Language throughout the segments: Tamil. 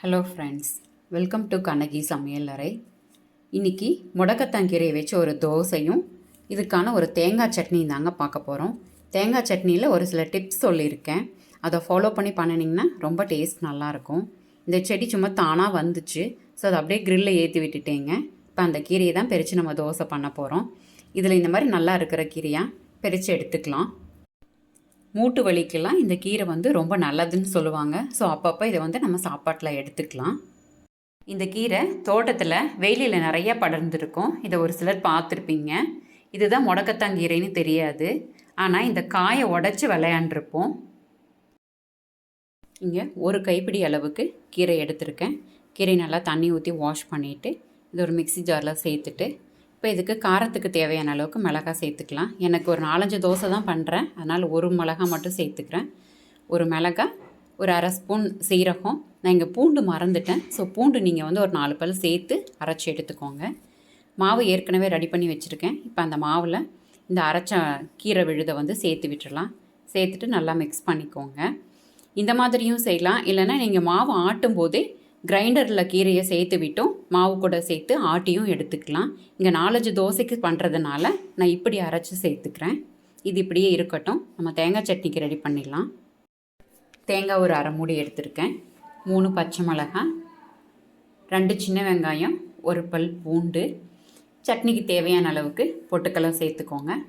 Hello friends, welcome to Kannagi சமையல் அறை. இன்றைக்கி முடக்கத்தாங்கீரையை வச்சு ஒரு தோசையும் இதுக்கான ஒரு தேங்காய் சட்னியும் தாங்க பார்க்க போகிறோம். தேங்காய் சட்னியில் ஒரு சில டிப்ஸ் சொல்லியிருக்கேன். அதை ஃபாலோ பண்ணி பண்ணினீங்கன்னா ரொம்ப டேஸ்ட் நல்லாயிருக்கும். இந்த செடி சும்மா தானாக வந்துச்சு, ஸோ அதை அப்படியே க்ரில்லில் ஏற்றி விட்டுட்டேங்க. இப்போ அந்த கீரையை தான் பறித்து நம்ம தோசை பண்ண போகிறோம். இதில் இந்த மாதிரி நல்லா இருக்கிற கீரையாக பறித்து எடுத்துக்கலாம். மூட்டு வலிக்கெல்லாம் இந்த கீரை ரொம்ப நல்லதுன்னு சொல்லுவாங்க. ஸோ அப்பப்போ இதை நம்ம சாப்பாட்டில் எடுத்துக்கலாம். இந்த கீரை தோட்டத்தில் வெயிலில் நிறையா படர்ந்துருக்கும். இதை ஒரு சிலர் பார்த்துருப்பீங்க. இதுதான் முடக்கத்தாங்கீரைன்னு தெரியாது. ஆனால் இந்த காயை உடச்சி விளையாண்டுருப்போம். இங்கே ஒரு கைப்பிடி அளவுக்கு கீரை எடுத்திருக்கேன். கீரை நல்லா தண்ணி ஊற்றி வாஷ் பண்ணிவிட்டு இது ஒரு மிக்ஸி ஜாரில் சேர்த்துட்டு இப்போ இதுக்கு காரத்துக்கு தேவையான அளவுக்கு மிளகாய் சேர்த்துக்கலாம். எனக்கு ஒரு 4-5 தோசை தான் பண்ணுறேன், அதனால் ஒரு மிளகாய் மட்டும் சேர்த்துக்கிறேன். ஒரு மிளகாய், ஒரு அரை ஸ்பூன் சீரகம். நான் இங்கே பூண்டு மறந்துட்டேன். ஸோ பூண்டு நீங்கள் ஒரு 4 பல் சேர்த்து அரைச்சி எடுத்துக்கோங்க. மாவு ஏற்கனவே ரெடி பண்ணி வச்சுருக்கேன். இப்போ அந்த மாவில் இந்த அரைச்ச கீரை விழுதை சேர்த்து விட்டுடலாம். சேர்த்துட்டு நல்லா மிக்ஸ் பண்ணிக்கோங்க. இந்த மாதிரியும் செய்யலாம். இல்லைன்னா நீங்கள் மாவு ஆட்டும் போதே கிரைண்டரில் கீரையை சேர்த்து விட்டும் மாவு கூட சேர்த்து ஆட்டியும் எடுத்துக்கலாம். இங்கே 4-5 தோசைக்கு பண்ணுறதுனால நான் இப்படி அரைச்சி சேர்த்துக்கிறேன். இது இப்படியே இருக்கட்டும். நம்ம தேங்காய் சட்னிக்கு ரெடி பண்ணிடலாம். தேங்காய் ஒரு அரை மூடி எடுத்திருக்கேன். 3 பச்சை மிளகாய், 2 சின்ன வெங்காயம், ஒரு பல் பூண்டு, சட்னிக்கு தேவையான அளவுக்கு பொட்டுக்கடலை சேர்த்துக்கோங்க.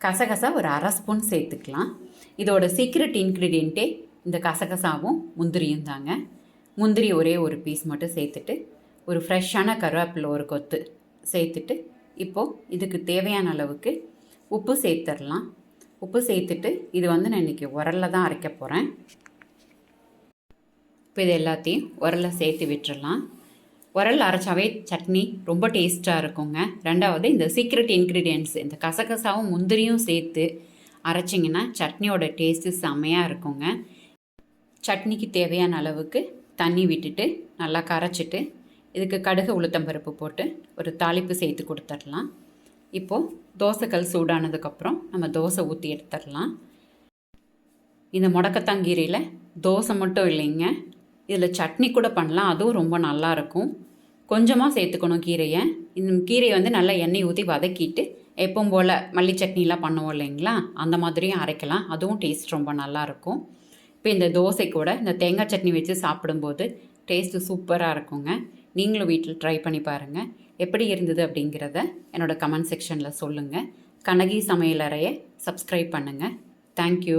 கசகசா ஒரு அரை ஸ்பூன் சேர்த்துக்கலாம். இதோட சீக்ரெட் இன்க்ரீடியண்ட்டே இந்த கசகசாவும் முந்திரியும் தாங்க. முந்திரி ஒரே ஒரு பீஸ் மட்டும் சேர்த்துட்டு ஒரு ஃப்ரெஷ்ஷான கருவேப்பிலை ஒரு கொத்து சேர்த்துட்டு இப்போது இதுக்கு தேவையான அளவுக்கு உப்பு சேர்த்துடலாம். உப்பு சேர்த்துட்டு இது நான் இன்றைக்கி உரலில் தான் அரைக்க போகிறேன். இப்போ இது எல்லாத்தையும் உரலில் சேர்த்து விட்டுடலாம். உரல் அரைச்சாவே சட்னி ரொம்ப டேஸ்ட்டாக இருக்குங்க. ரெண்டாவது இந்த சீக்ரெட் இன்க்ரீடியன்ட்ஸ் இந்த கசகசாவும் முந்திரியும் சேர்த்து அரைச்சிங்கன்னா சட்னியோட டேஸ்ட்டு செம்மையாக இருக்குங்க. சட்னிக்கு தேவையான அளவுக்கு தண்ணி விட்டுட்டு நல்லா கரைச்சிட்டு இதுக்கு கடுகு உளுத்தம்பருப்பு போட்டு ஒரு தாளிப்பு சேர்த்து கொடுத்துடலாம். இப்போது தோசைக்கல் சூடானதுக்கப்புறம் நம்ம தோசை ஊற்றி எடுத்துடலாம். இந்த முடக்கத்தாங்கீரையில் தோசை மட்டும் இல்லைங்க, இதில் சட்னி கூட பண்ணலாம். அதுவும் ரொம்ப நல்லாயிருக்கும். கொஞ்சமாக சேர்த்துக்கணும் கீரையை. இந்த கீரையை நல்லா எண்ணெய் ஊற்றி வதக்கிட்டு எப்பவும் போல் மல்லி சட்னிலாம் பண்ணுவோம் இல்லைங்களா, அந்த மாதிரியும் அரைக்கலாம். அதுவும் டேஸ்ட் ரொம்ப நல்லாயிருக்கும். இப்போ இந்த தோசை கூட இந்த தேங்காய் சட்னி வச்சு சாப்பிடும்போது டேஸ்ட்டு சூப்பராக இருக்குங்க. நீங்களும் வீட்டில் ட்ரை பண்ணி பாருங்கள். எப்படி இருந்தது அப்படிங்கிறத என்னோடய கமெண்ட் செக்ஷனில் சொல்லுங்கள். கண்ணகி சமையலறையை சப்ஸ்கிரைப் பண்ணுங்கள். தேங்க்யூ.